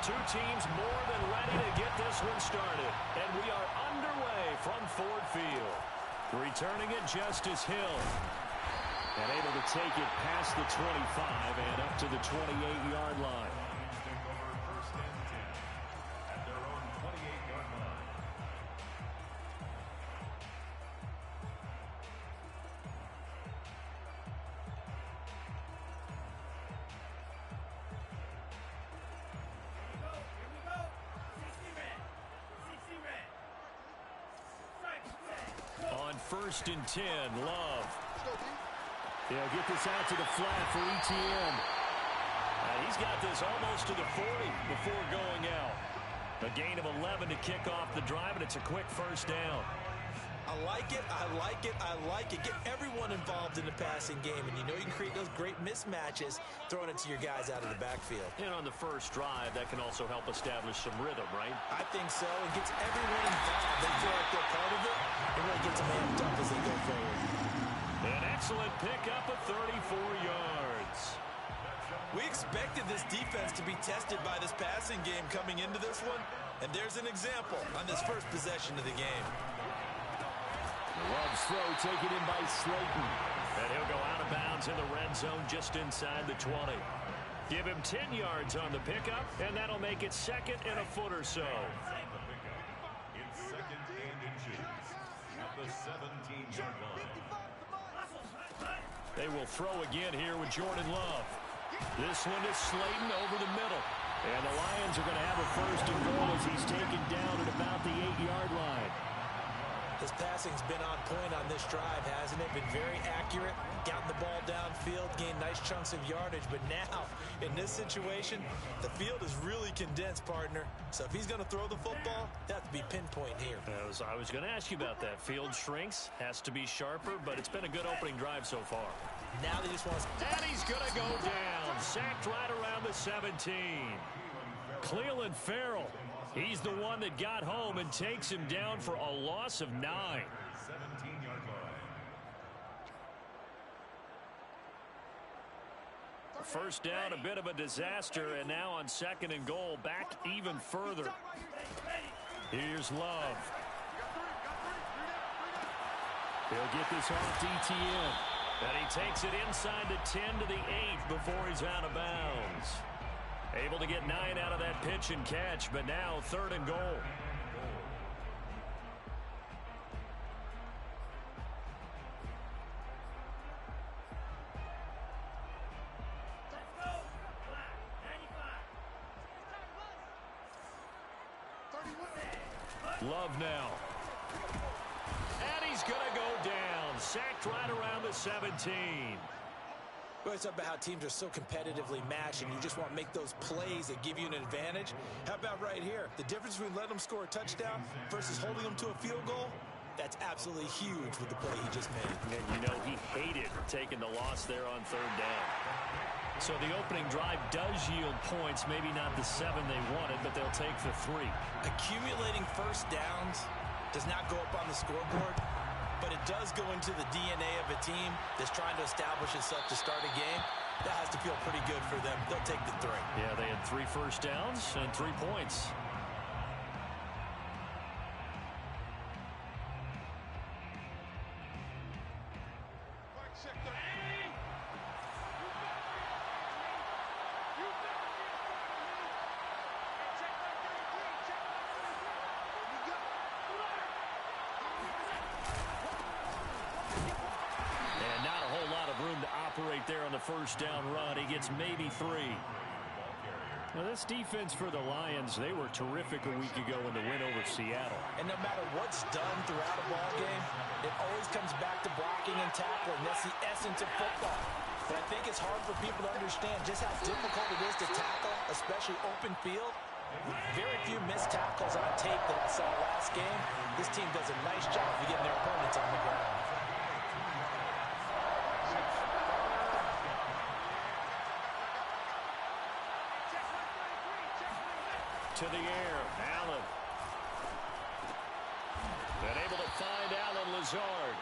two teams more than ready to get this one started. And we are underway from Ford Field. Returning it, Justice Hill. And able to take it past the 25 and up to the 28-yard line. On 1st and 10, Love. He'll get this out to the flat for ETN. And he's got this almost to the 40 before going out. A gain of 11 to kick off the drive, and it's a quick first down. I like it, I like it, I like it. Get everyone involved in the passing game, and you know you can create those great mismatches throwing it to your guys out of the backfield. And on the first drive, that can also help establish some rhythm, right? I think so. It gets everyone involved. They feel like they're part of it. It really gets them amped up as they go forward. An excellent pickup of 34 yards. We expected this defense to be tested by this passing game coming into this one, and there's an example on this first possession of the game. Love's throw taken in by Slayton. And he'll go out of bounds in the red zone just inside the 20. Give him 10 yards on the pickup, and that'll make it second and a foot or so. It's second and inches at the 17-yard line. They will throw again here with Jordan Love. This one is Slayton over the middle. And the Lions are going to have a 1st and goal as he's taken down at about the 8-yard line. His passing's been on point on this drive, hasn't it? Been very accurate, gotten the ball downfield, gained nice chunks of yardage. But now, in this situation, the field is really condensed, partner. So if he's going to throw the football, that has to be pinpoint here. I was going to ask you about that. Field shrinks, has to be sharper, but it's been a good opening drive so far. Now they just want to... And he's going to go down, sacked right around the 17. Cleveland Farrell. He's the one that got home and takes him down for a loss of 9. 17-yard line. First down, a bit of a disaster, and now on 2nd and goal, back even further. Here's Love. He'll get this off to ETN. And he takes it inside the 10 to the 8 before he's out of bounds. Able to get 9 out of that pitch and catch, but now 3rd and goal. Love now. And he's going to go down. Sacked right around the 17. We always talk about how teams are so competitively matched, and you just want to make those plays that give you an advantage. How about right here? The difference between letting them score a touchdown versus holding them to a field goal, that's absolutely huge with the play he just made. And you know he hated taking the loss there on 3rd down. So the opening drive does yield points, maybe not the 7 they wanted, but they'll take the 3. Accumulating first downs does not go up on the scoreboard, but it does go into the DNA of a team that's trying to establish itself to start a game. That has to feel pretty good for them. They'll take the 3. Yeah, they had 3 first downs and 3 points. There on the first down run. He gets maybe 3. Now this defense for the Lions, they were terrific a week ago in the win over Seattle. And no matter what's done throughout a ball game, it always comes back to blocking and tackling. That's the essence of football. But I think it's hard for people to understand just how difficult it is to tackle, especially open field. Very few missed tackles on tape that I saw last game. This team does a nice job of getting their opponents on the ground. To the air, Allen. And able to find Allen Lazard.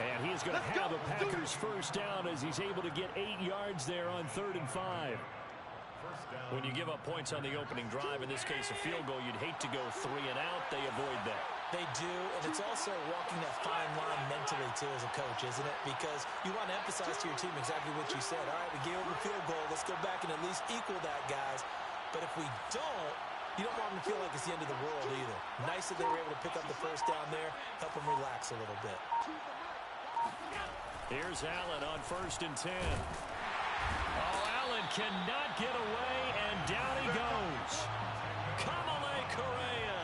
And he's going to have a Packers first down as he's able to get 8 yards there on 3rd and 5. When you give up points on the opening drive, in this case a field goal, you'd hate to go 3 and out. They avoid that. They do, and it's also walking that fine line mentally, too, as a coach, isn't it? Because you want to emphasize to your team exactly what you said. All right, we gave up a field goal. Let's go back and at least equal that, guys. But if we don't, you don't want them to feel like it's the end of the world either. Nice that they were able to pick up the first down there, help them relax a little bit. Here's Allen on 1st and 10. Oh, Allen cannot get away, and down he goes. Kamale Correa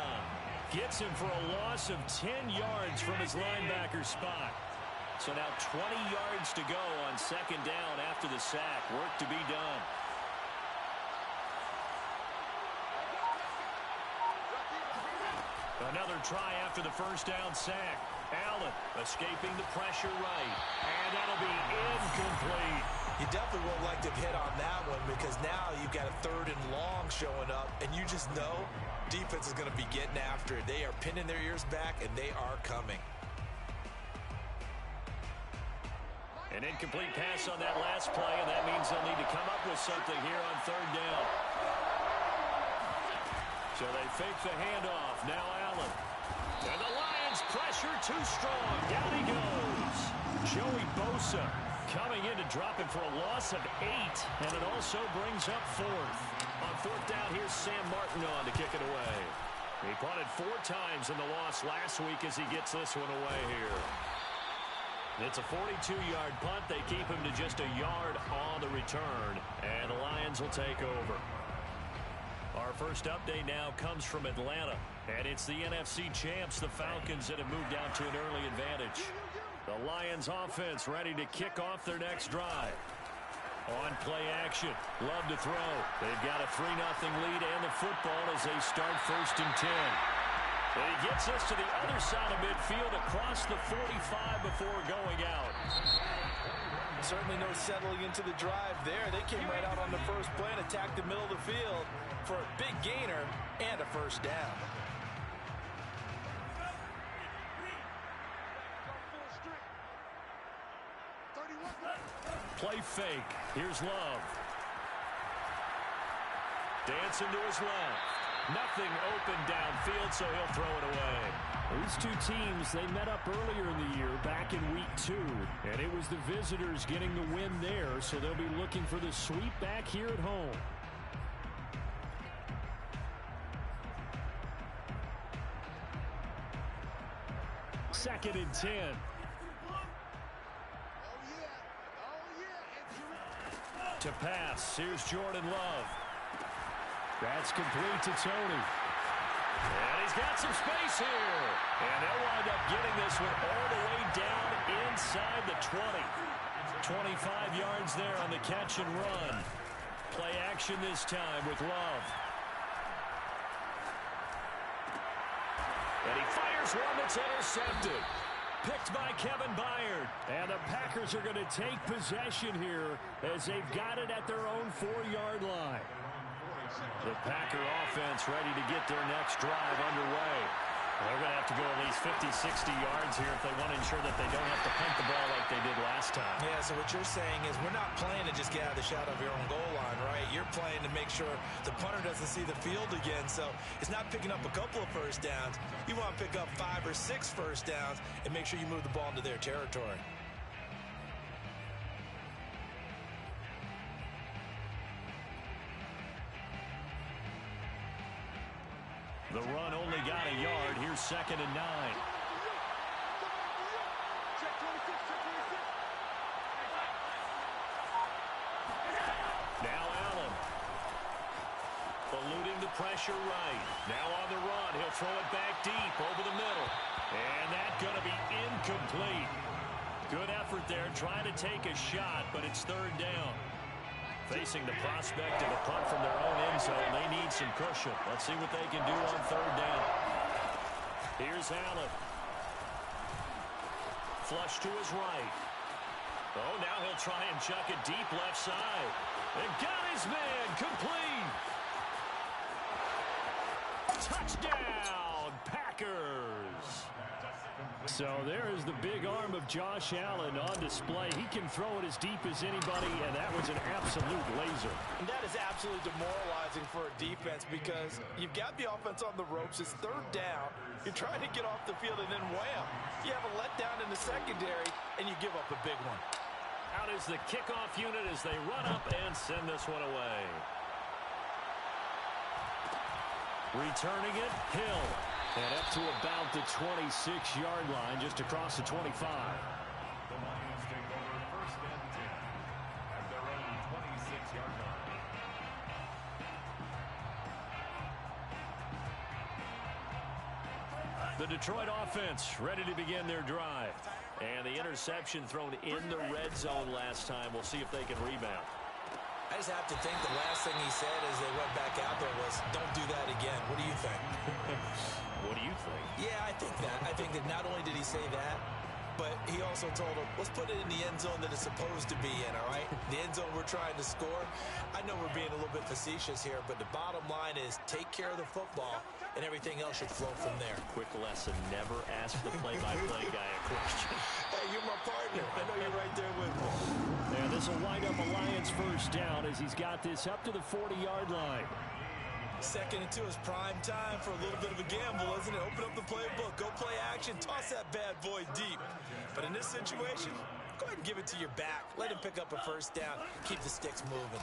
gets him for a loss of 10 yards from his linebacker spot. So now 20 yards to go on 2nd down after the sack. Work to be done. Another try after the 1st down sack. Allen escaping the pressure right. And that'll be incomplete. You definitely won't like to hit on that one because now you've got a 3rd and long showing up, and you just know defense is going to be getting after it. They are pinning their ears back, and they are coming. An incomplete pass on that last play, and that means they'll need to come up with something here on 3rd down. So they fake the handoff. Now Allen. And the Lions pressure too strong. Down he goes. Joey Bosa coming in to drop him for a loss of 8. And it also brings up 4th. On 4th down, here's Sam Martin on to kick it away. He punted 4 times in the loss last week as he gets this one away here. It's a 42-yard punt. They keep him to just a yard on the return. And the Lions will take over. Our first update now comes from Atlanta. And it's the NFC champs, the Falcons, that have moved out to an early advantage. The Lions offense ready to kick off their next drive. On play action, love to throw. They've got a 3-0 lead and the football as they start 1st and 10. And he gets us to the other side of midfield across the 45 before going out. Certainly no settling into the drive there. They came right out on the first play and attacked the middle of the field for a big gainer and a 1st down. Play fake. Here's Love. Dancing to his left. Nothing open downfield, so he'll throw it away. These two teams, they met up earlier in the year, back in week 2. And it was the visitors getting the win there, so they'll be looking for the sweep back here at home. Second and 10. To pass, here's Jordan Love. That's complete to Tony. And he's got some space here. And they'll wind up getting this one all the way down inside the 20. 25 yards there on the catch and run. Play action this time with Love. And he fires one that's intercepted. Picked by Kevin Byard. And the Packers are going to take possession here as they've got it at their own 4-yard line. The Packer offense ready to get their next drive underway. They're going to have to go at least 50, 60 yards here if they want to ensure that they don't have to punt the ball like they did last time. Yeah, so what you're saying is we're not playing to just get out of the shadow of your own goal line, right? You're playing to make sure the punter doesn't see the field again. So it's not picking up a couple of 1st downs. You want to pick up 5 or 6 1st downs and make sure you move the ball into their territory. The run only got a yard. Here's 2nd and 9. Now Allen. Eluding the pressure right. Now on the run. He'll throw it back deep over the middle. And that's going to be incomplete. Good effort there trying to take a shot, but it's 3rd down. Facing the prospect of a punt from their own end zone, they need some cushion. Let's see what they can do on 3rd down. Here's Allen. Flush to his right. Oh, now he'll try and chuck it deep left side. And got his man complete. Touchdown, Packers. So there is the big arm of Josh Allen on display. He can throw it as deep as anybody, and that was an absolute laser. And that is absolutely demoralizing for a defense because you've got the offense on the ropes. It's third down. You're trying to get off the field, and then wham, you have a letdown in the secondary, and you give up a big one. Out is the kickoff unit as they run up and send this one away. Returning it, Hill. And up to about the 26-yard line, just across the 25. The Lions take over first and 10 at their own 26-yard line. The Detroit offense ready to begin their drive. And the interception thrown in the red zone last time. We'll see if they can rebound. I just have to think the last thing he said as they went back out there was, don't do that again. What do you think? What do you think? Yeah, I think that. I think that not only did he say that, but he also told him, let's put it in the end zone that it's supposed to be in, all right? The end zone we're trying to score. I know we're being a little bit facetious here, but the bottom line is take care of the football, and everything else should flow from there. Quick lesson, never ask the play-by-play guy a question. Hey, you're my partner. I know you're right there with me. And this will wind up a Lions first down as he's got this up to the 40-yard line. 2nd and 2 is prime time for a little bit of a gamble, isn't it? Open up the playbook, go play action, toss that bad boy deep. But in this situation, go ahead and give it to your back. Let him pick up a first down. Keep the sticks moving.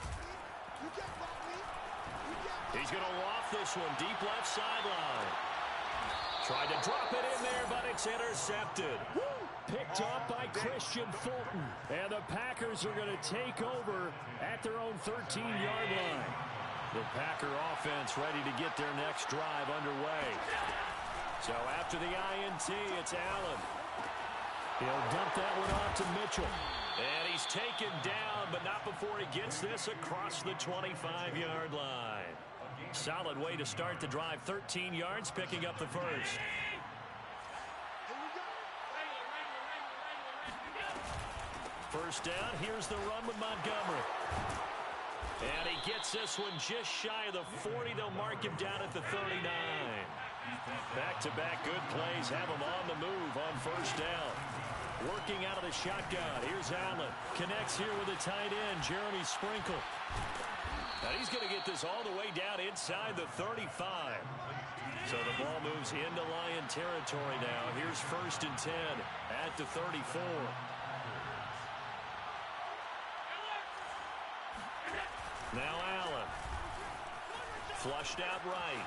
He's going to loft this one deep left sideline. Tried to drop it in there, but it's intercepted. Picked up by Christian Fulton. And the Packers are going to take over at their own 13-yard line. The Packer offense ready to get their next drive underway. So after the INT, it's Allen. He'll dump that one off to Mitchell. And he's taken down, but not before he gets this across the 25-yard line. Solid way to start the drive. 13 yards, picking up the first. First down, here's the run with Montgomery. And he gets this one just shy of the 40. They'll mark him down at the 39. Back-to-back good plays have him on the move on first down. Working out of the shotgun. Here's Allen. Connects here with a tight end, Jeremy Sprinkle. And he's going to get this all the way down inside the 35. So the ball moves into Lion territory now. Here's 1st and 10 at the 34. Now Allen. Flushed out right.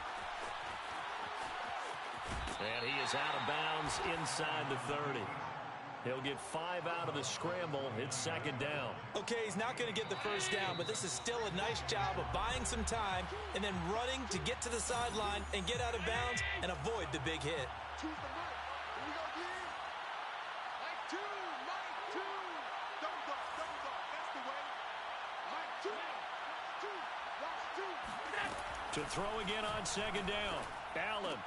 And he is out of bounds inside the 30. He'll get 5 out of the scramble. It's 2nd down. Okay, he's not going to get the first down, but this is still a nice job of buying some time and then running to get to the sideline and get out of bounds and avoid the big hit. To throw again on 2nd down. Allen.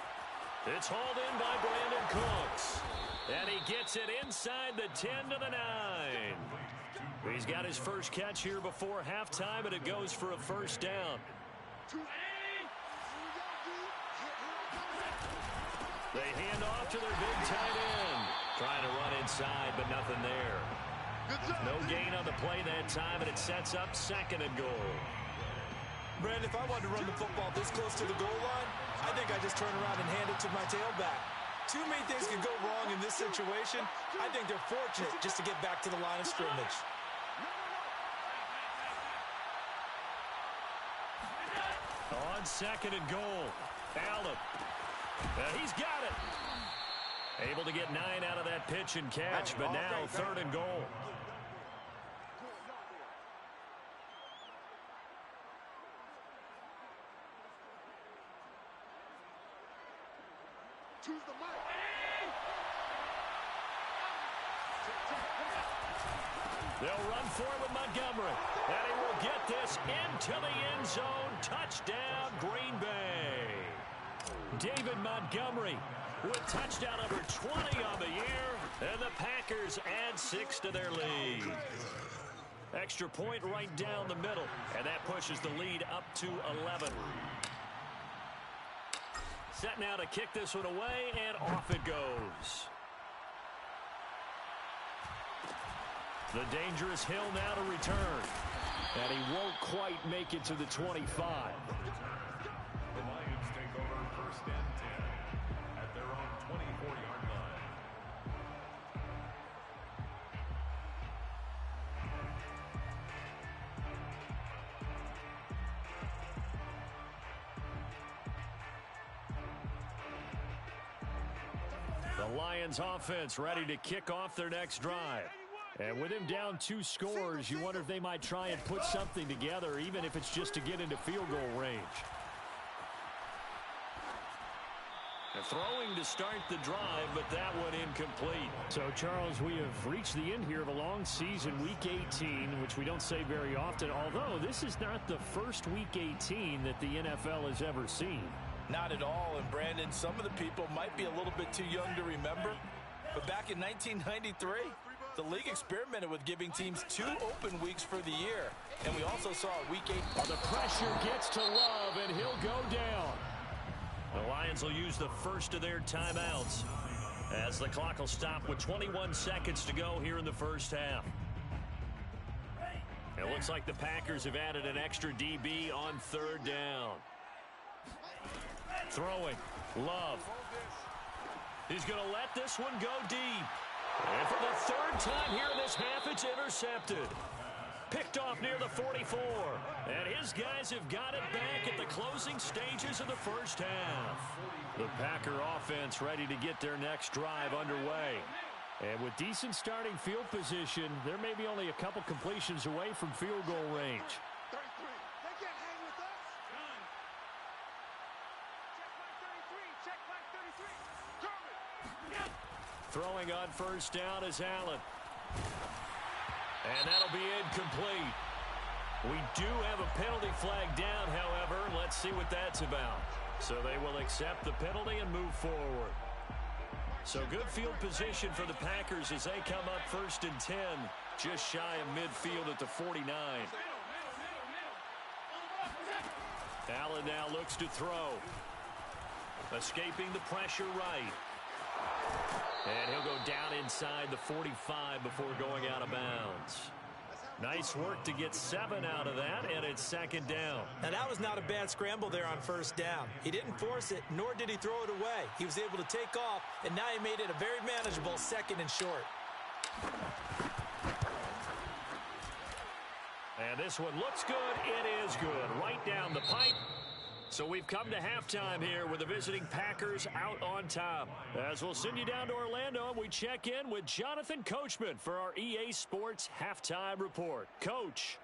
It's hauled in by Brandon Cooks. And he gets it inside the 10 to the 9. He's got his first catch here before halftime, and it goes for a first down. They hand off to their big tight end. Trying to run inside, but nothing there. No gain on the play that time, and it sets up 2nd and goal. Brandon, if I wanted to run the football this close to the goal line, I think I just turn around and hand it to my tailback. Too many things can go wrong in this situation. I think they're fortunate just to get back to the line of scrimmage. On 2nd and goal, Allen. He's got it. Able to get 9 out of that pitch and catch, but now 3rd and goal. They'll run forward with Montgomery. And he will get this into the end zone. Touchdown, Green Bay. David Montgomery with touchdown number 20 on the year. And the Packers add 6 to their lead. Extra point right down the middle. And that pushes the lead up to 11. Set now to kick this one away, and off it goes. The dangerous Hill now to return. And he won't quite make it to the 25. The Lions take over first and 10 at their own 24-yard line. The Lions offense ready to kick off their next drive. And with him down 2 scores, you wonder if they might try and put something together, even if it's just to get into field goal range. And throwing to start the drive, but that one incomplete. So, Charles, we have reached the end here of a long season, Week 18, which we don't say very often, although this is not the first Week 18 that the NFL has ever seen. Not at all, and Brandon, some of the people might be a little bit too young to remember, but back in 1993, the league experimented with giving teams 2 open weeks for the year, and we also saw a Week 8. The pressure gets to Love, and he'll go down. The Lions will use the first of their timeouts as the clock will stop with 21 seconds to go here in the first half. It looks like the Packers have added an extra DB on 3rd down. Throwing. Love. He's going to let this one go deep. And for the 3rd time here in this half, it's intercepted. Picked off near the 44. And his guys have got it back at the closing stages of the first half. The Packer offense ready to get their next drive underway. And with decent starting field position, there may be only a couple completions away from field goal range. Throwing on 1st down is Allen. And that'll be incomplete. We do have a penalty flag down, however. Let's see what that's about. So they will accept the penalty and move forward. So good field position for the Packers as they come up 1st and 10, just shy of midfield at the 49. Allen now looks to throw. Escaping the pressure right. And he'll go down inside the 45 before going out of bounds. Nice work to get 7 out of that, and it's 2nd down. Now, that was not a bad scramble there on 1st down. He didn't force it, nor did he throw it away. He was able to take off, and now he made it a very manageable 2nd and short. And this one looks good. It is good. Right down the pipe. So we've come to halftime here with the visiting Packers out on top. As we'll send you down to Orlando, and we check in with Jonathan Coachman for our EA Sports Halftime Report. Coach.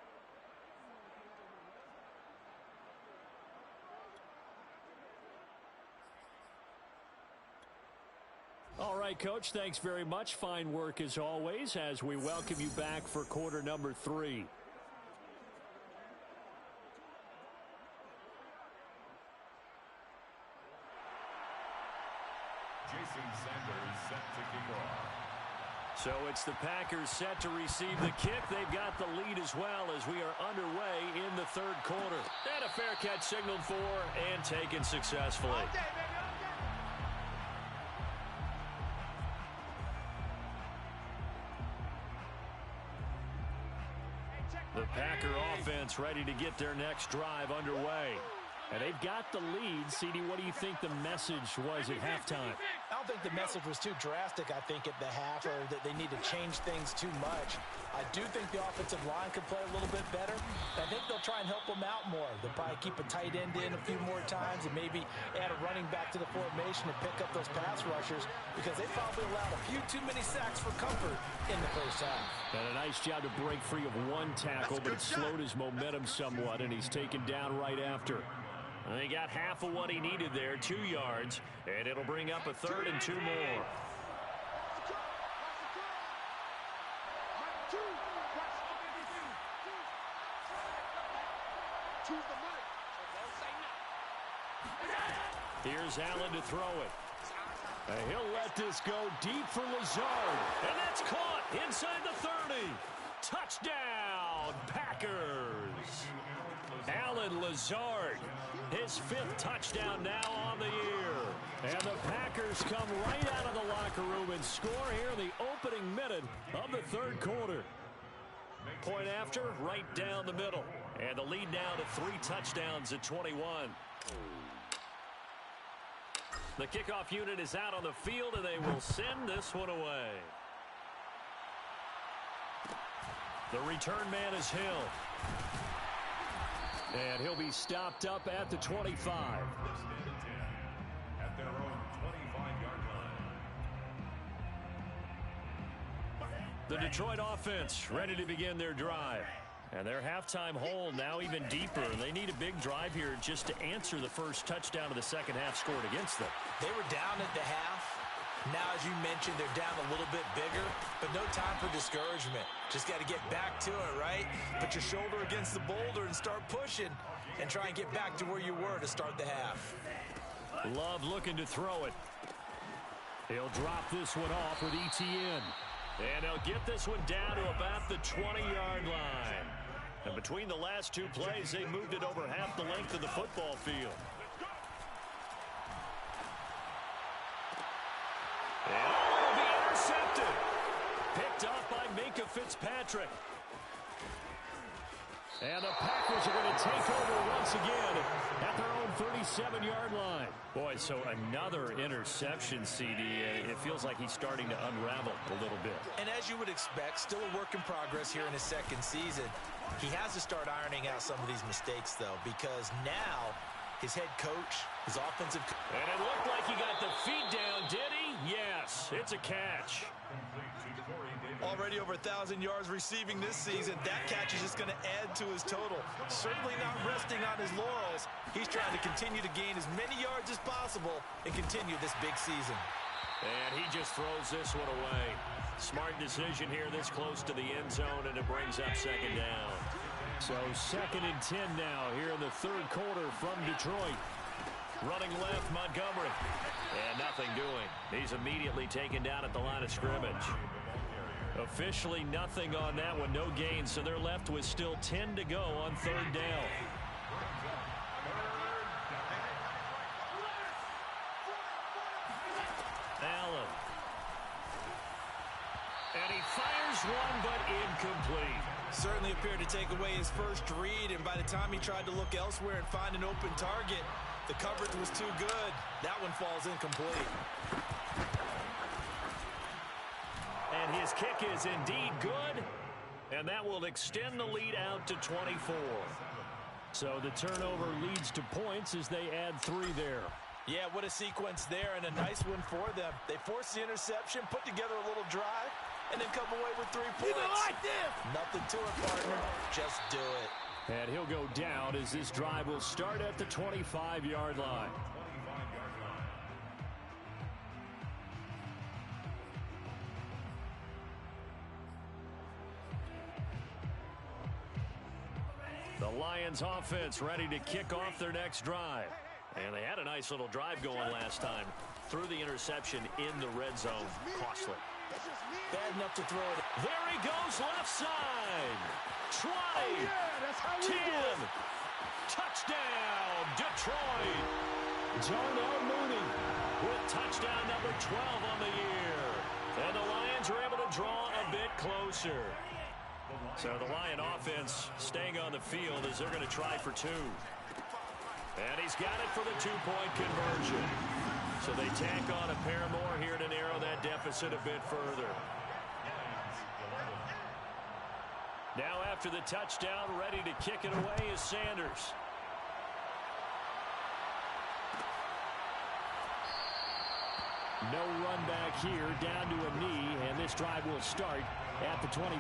All right, Coach, thanks very much. Fine work as always as we welcome you back for quarter number 3. So it's the Packers set to receive the kick. They've got the lead as well as we are underway in the 3rd quarter. And a fair catch signaled for and taken successfully. The Packer offense ready to get their next drive underway. And they've got the lead. CD, what do you think the message was at halftime? I don't think the message was too drastic, I think, at the half, or that they need to change things too much. I do think the offensive line could play a little bit better. I think they'll try and help them out more. They'll probably keep a tight end in a few more times and maybe add a running back to the formation and pick up those pass rushers because they probably allowed a few too many sacks for comfort in the first half. And a nice job to break free of 1 tackle, but it slowed his momentum somewhat, and he's taken down right after. And he got half of what he needed there, 2 yards, and it'll bring up a 3rd and 2 more. Here's Allen to throw it. And he'll let this go deep for Lazard. And that's caught inside the 30. Touchdown, Packers. Allen Lazard, his 5th touchdown now on the year. And the Packers come right out of the locker room and score here in the opening minute of the 3rd quarter. Point after, right down the middle. And the lead now to 3 touchdowns at 21. The kickoff unit is out on the field, and they will send this one away. The return man is Hill. And he'll be stopped up at the 25. At their own 25-yard line. The Detroit offense ready to begin their drive. And their halftime hole now even deeper. They need a big drive here just to answer the first touchdown of the second half scored against them. They were down at the half. Now, as you mentioned, they're down a little bit bigger, but no time for discouragement. Just got to get back to it, right? Put your shoulder against the boulder and start pushing and try and get back to where you were to start the half. Love looking to throw it. He'll drop this one off with ETN. And he'll get this one down to about the 20-yard line. And between the last 2 plays, they moved it over half the length of the football field. And it'll be intercepted. Picked up by Minka Fitzpatrick. And the Packers are going to take over once again at their own 37-yard line. Boy, so another interception, CD. It feels like he's starting to unravel a little bit. And as you would expect, still a work in progress here in his 2nd season. He has to start ironing out some of these mistakes, though, because now his head coach, his offensive coach. And it looked like he got the feet down, did he? Yes, it's a catch. Already over 1,000 yards receiving this season. That catch is just going to add to his total. Certainly not resting on his laurels. He's trying to continue to gain as many yards as possible and continue this big season. And he just throws this one away. Smart decision here this close to the end zone, and it brings up 2nd down. So 2nd and 10 now here in the 3rd quarter from Detroit. Running left, Montgomery. And nothing doing. He's immediately taken down at the line of scrimmage. Officially nothing on that one, no gain, so they're left with still 10 to go on 3rd down. Allen. And he fires one, but incomplete. Certainly appeared to take away his first read, and by the time he tried to look elsewhere and find an open target, the coverage was too good. That one falls incomplete. And his kick is indeed good, and that will extend the lead out to 24. So the turnover leads to points as they add 3 there. Yeah, what a sequence there, and a nice one for them. They force the interception, put together a little drive, and then come away with 3 points. You like this? Nothing to it, partner. Just do it. And he'll go down as this drive will start at the 25-yard line. The Lions offense ready to kick off their next drive. And they had a nice little drive going last time. Threw the interception in the red zone. Costly. Bad enough to throw it. There he goes left side. 20. 10. Touchdown, Detroit. Darnell Mooney with touchdown number 12 on the year. And the Lions are able to draw a bit closer. So the Lion offense staying on the field as they're going to try for 2. And he's got it for the 2-point conversion. So they tack on a pair more here to narrow that deficit a bit further. Now after the touchdown, ready to kick it away is Sanders. No run back here, down to a knee, and this drive will start at the 25.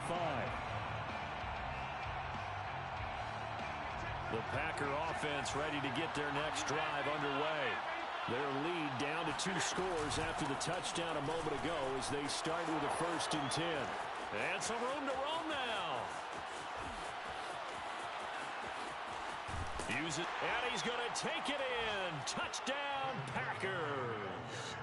The Packer offense ready to get their next drive underway. Their lead down to 2 scores after the touchdown a moment ago as they start with a 1st and 10. And some room to roam now. Use it, and he's going to take it in. Touchdown, Packers.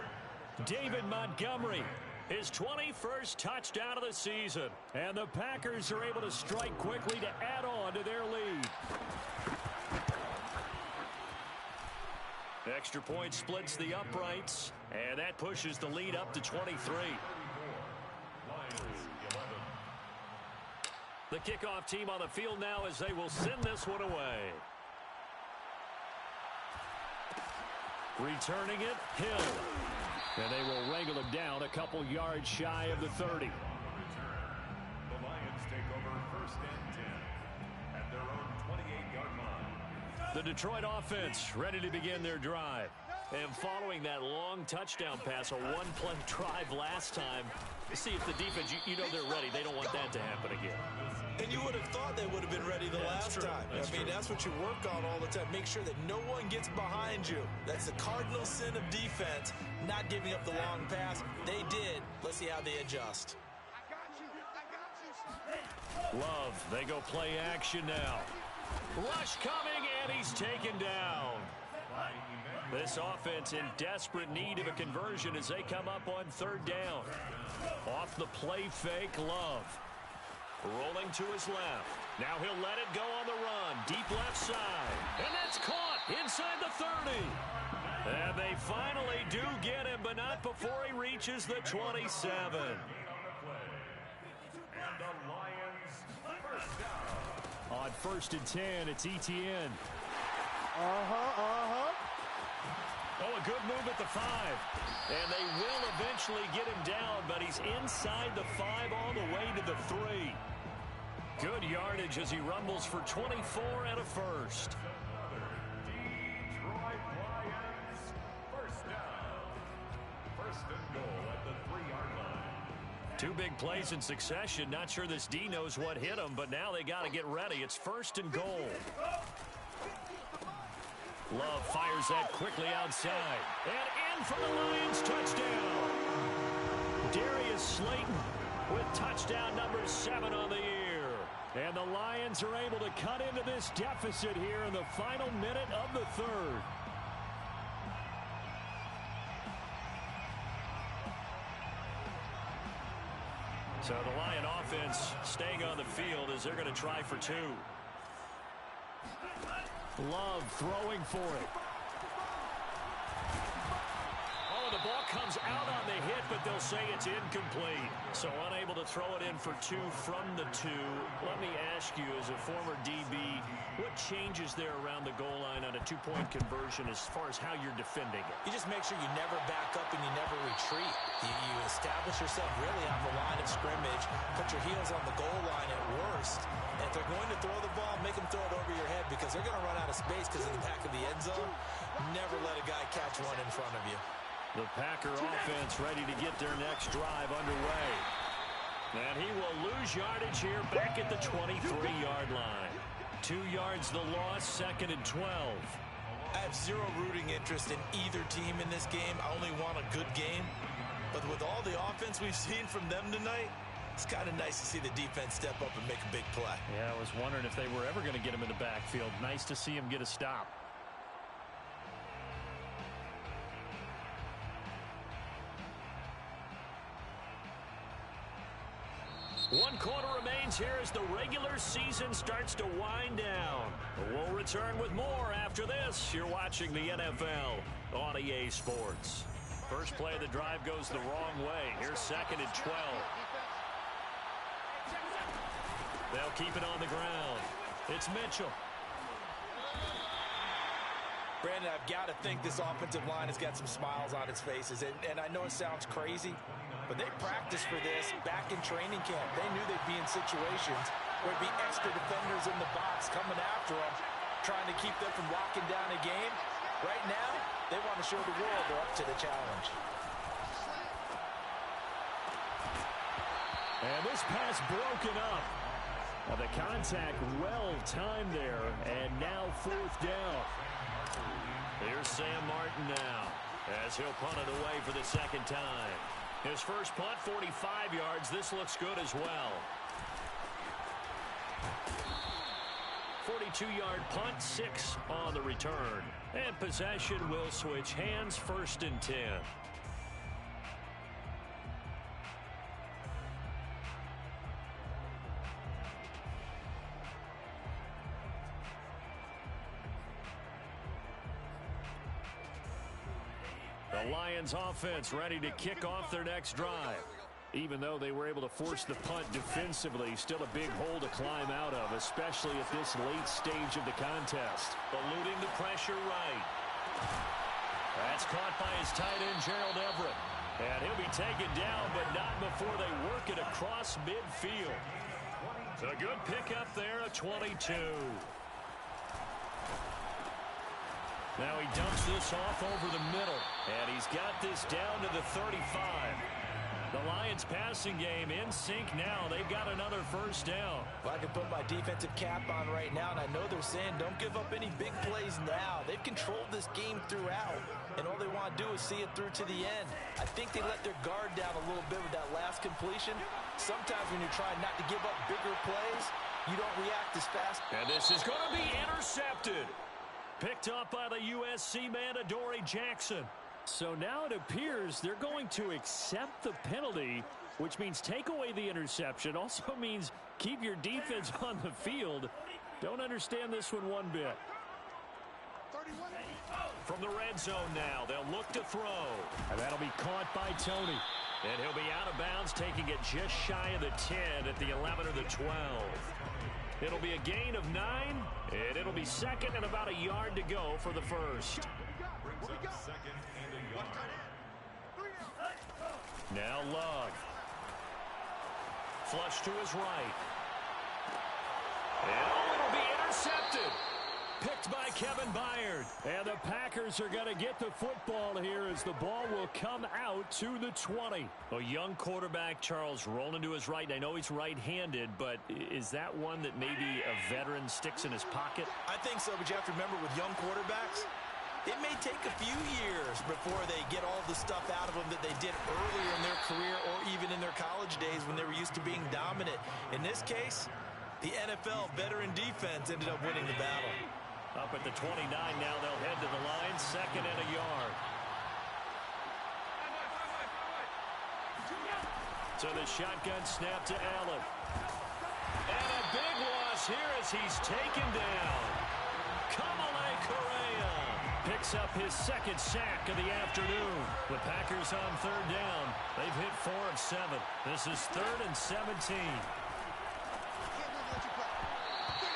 David Montgomery, his 21st touchdown of the season. And the Packers are able to strike quickly to add on to their lead. Extra point splits the uprights, and that pushes the lead up to 23. The kickoff team on the field now as they will send this one away. Returning it, Hill. And they will wrangle him down a couple yards shy of the 30. The Lions take over first and 10 at their own 28-yard line. The Detroit offense ready to begin their drive. And following that long touchdown pass, a one-play drive last time, see if the defense, you know they're ready. They don't want that to happen again. And you would have thought they would have been ready the last time. That's what you work on all the time. Make sure that no one gets behind you. That's the cardinal sin of defense, not giving up the long pass. They did. Let's see how they adjust. Love, they go play action now. Rush coming, and he's taken down. This offense in desperate need of a conversion as they come up on third down. Off the play fake, Love. Rolling to his left. Now he'll let it go on the run. Deep left side. And that's caught inside the 30. And they finally do get him, but not before he reaches the 27. On first and 10, it's Etienne. Oh, a good move at the 5. And they will eventually get him down, but he's inside the 5 all the way to the 3. Good yardage as he rumbles for 24 and a first. Detroit Lions, first down. First and goal at the 3-yard line. Two big plays in succession. Not sure this D knows what hit him, but now they got to get ready. It's first and goal. Love fires that quickly outside. And in for the Lions touchdown. Darius Slayton with touchdown number 7 on the year. And the Lions are able to cut into this deficit here in the final minute of the third. So the Lion offense staying on the field as they're going to try for 2. Love throwing for it. Oh, the ball comes out on the hit, but they'll say it's incomplete. So unable to throw it in for 2 from the 2. Let me ask you, as a former DB, what changes there around the goal line on a 2-point conversion as far as how you're defending it? You just make sure you never back up and you never retreat. You establish yourself really on the line of scrimmage, put your heels on the goal line at worst. And if they're going to throw the ball, make them throw it over your head because they're going to run out of space because of the back of the end zone. Never let a guy catch one in front of you. The Packer offense ready to get their next drive underway. And he will lose yardage here back at the 23-yard line. 2 yards the loss, second and 12. I have zero rooting interest in either team in this game. I only want a good game. But with all the offense we've seen from them tonight, it's kind of nice to see the defense step up and make a big play. Yeah, I was wondering if they were ever going to get him in the backfield. Nice to see him get a stop. One quarter remains here as the regular season starts to wind down. We'll return with more after this. You're watching the NFL on EA Sports. First play of the drive goes the wrong way. Here's second and 12. They'll keep it on the ground. It's Mitchell. Brandon, I've got to think this offensive line has got some smiles on its faces. And I know it sounds crazy, but they practiced for this back in training camp. They knew they'd be in situations where there'd be extra defenders in the box coming after them, trying to keep them from locking down a game. Right now, they want to show the world they're up to the challenge. And this pass broken up. Now the contact well timed there, and now fourth down. Here's Sam Martin now as he'll punt it away for the second time. His first punt, 45 yards. This looks good as well. 42-yard punt, 6 on the return. And possession will switch hands, first and 10. The Lions offense ready to kick off their next drive. Even though they were able to force the punt defensively, still a big hole to climb out of, especially at this late stage of the contest. Eluding the pressure right. That's caught by his tight end, Gerald Everett. And he'll be taken down, but not before they work it across midfield. So a good pickup there, a 22. Now he dumps this off over the middle, and he's got this down to the 35. The Lions passing game in sync now. They've got another first down. Well, I can put my defensive cap on right now, and I know they're saying don't give up any big plays now. They've controlled this game throughout, and all they want to do is see it through to the end. I think they let their guard down a little bit with that last completion. Sometimes when you're trying not to give up bigger plays, you don't react as fast. And this is going to be intercepted. Picked up by the USC man, Adoree Jackson. So now it appears they're going to accept the penalty, which means take away the interception. Also means keep your defense on the field. Don't understand this one bit. From the red zone now, they'll look to throw. And that'll be caught by Tony. And he'll be out of bounds, taking it just shy of the 10 at the 11 or the 12. It'll be a gain of 9, and it'll be second and about a yard to go for the first. Now Love. Flush to his right. And it'll be intercepted. Picked by Kevin Byard. And the Packers are going to get the football here as the ball will come out to the 20. A young quarterback, Charles, rolling to his right. I know he's right-handed, but is that one that maybe a veteran sticks in his pocket? I think so, but you have to remember with young quarterbacks, it may take a few years before they get all the stuff out of them that they did earlier in their career or even in their college days when they were used to being dominant. In this case, the NFL veteran defense ended up winning the battle. Up at the 29 now, they'll head to the line, second and a yard. So the shotgun snap to Allen. And a big loss here as he's taken down. Kamale Correa picks up his second sack of the afternoon. The Packers on third down. They've hit 4 of 7. This is 3rd and 17.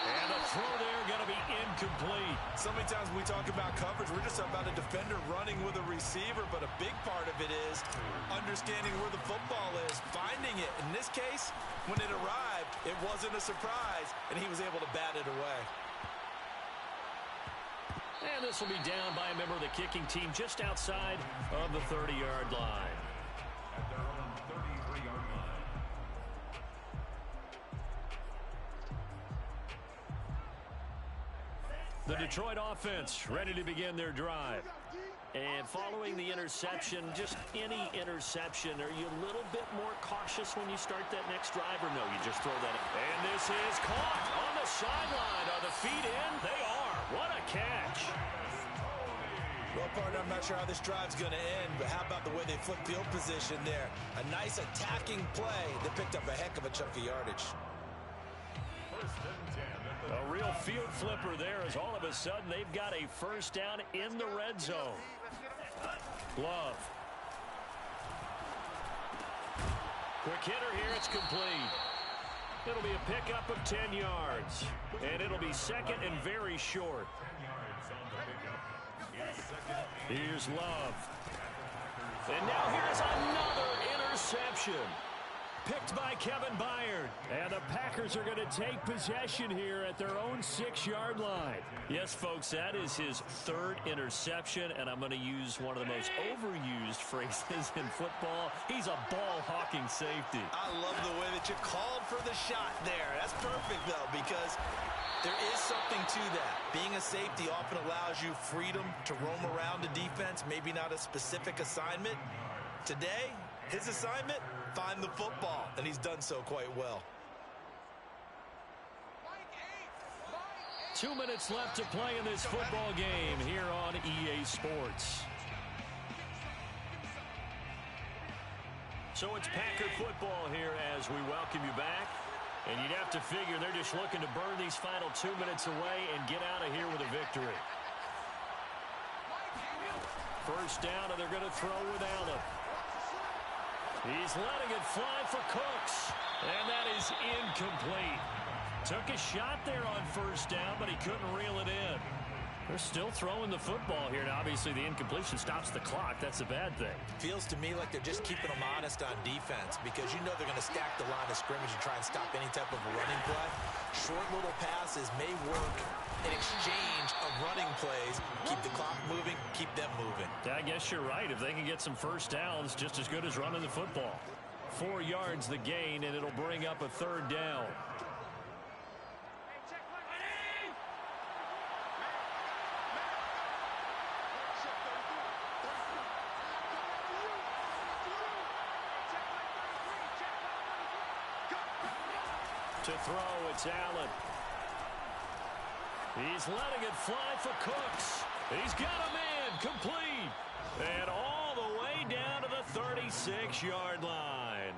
And the throw there going to be incomplete. So many times when we talk about coverage, we're just about a defender running with a receiver, but a big part of it is understanding where the football is, finding it. In this case, when it arrived, it wasn't a surprise, and he was able to bat it away. And this will be down by a member of the kicking team just outside of the 30-yard line. At their own 33-yard line. The Detroit offense ready to begin their drive. And following the interception, just any interception, are you a little bit more cautious when you start that next drive, or no, you just throw that in? And this is caught on the sideline. Are the feet in? They are. What a catch. Well, partner, I'm not sure how this drive's going to end, but how about the way they flipped field position there? A nice attacking play that picked up a heck of a chunk of yardage. A real field flipper there as all of a sudden they've got a first down in the red zone. Love. Quick hitter here, it's complete. It'll be a pickup of 10 yards. And it'll be second and very short. Here's Love. And now here's another interception. Picked by Kevin Byard. And the Packers are going to take possession here at their own 6-yard line. Yes, folks, that is his 3rd interception, and I'm going to use one of the most overused phrases in football. He's a ball-hawking safety. I love the way that you called for the shot there. That's perfect, though, because there is something to that. Being a safety often allows you freedom to roam around the defense, maybe not a specific assignment. Today, his assignment, find the football, and he's done so quite well. 2 minutes left to play in this football game here on EA Sports. So it's Packer football here as we welcome you back. And you'd have to figure they're just looking to burn these final 2 minutes away and get out of here with a victory. first down, and they're going to throw with Allen. He's letting it fly for Cooks, and that is incomplete. Took a shot there on first down, but he couldn't reel it in. They're still throwing the football here, and obviously the incompletion stops the clock. That's a bad thing. Feels to me like they're just keeping them honest on defense because you know they're going to stack the line of scrimmage and try and stop any type of a running play. Short little passes may work in exchange of running plays. Keep the clock moving, keep them moving. I guess you're right. If they can get some first downs, just as good as running the football. 4 yards the gain, and it'll bring up a third down. To throw, it's Allen. He's letting it fly for Cooks. He's got a man complete. And all the way down to the 36-yard line.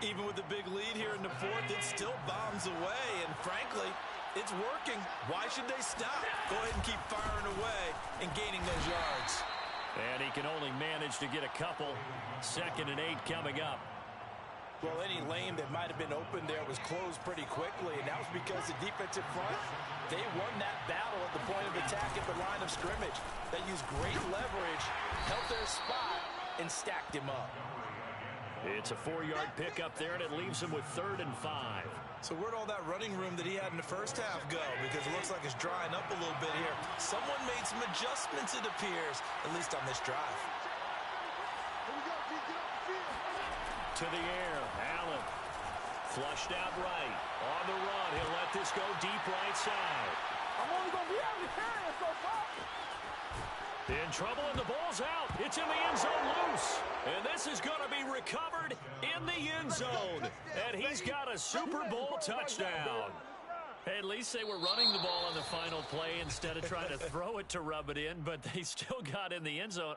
Even with the big lead here in the fourth, it still bombs away. And frankly, it's working. Why should they stop? Go ahead and keep firing away and gaining those yards. And he can only manage to get a couple. 2nd and 8 coming up. Well, any lane that might have been open there was closed pretty quickly, and that was because the defensive front, they won that battle at the point of attack at the line of scrimmage. They used great leverage, held their spot, and stacked him up. It's a 4-yard pickup there, and it leaves him with 3rd and 5. So where'd all that running room that he had in the first half go? Because it looks like it's drying up a little bit here. Someone made some adjustments, it appears, at least on this drive. To the air, Allen. Flushed out right. On the run, he'll let this go deep right side. I'm only going to be able to carry it so far. In trouble, and the ball's out. It's in the end zone loose. And this is going to be recovered in the end zone. And he's got a Super Bowl touchdown. Hey, at least they were running the ball on the final play instead of trying to throw it to rub it in, but they still got in the end zone.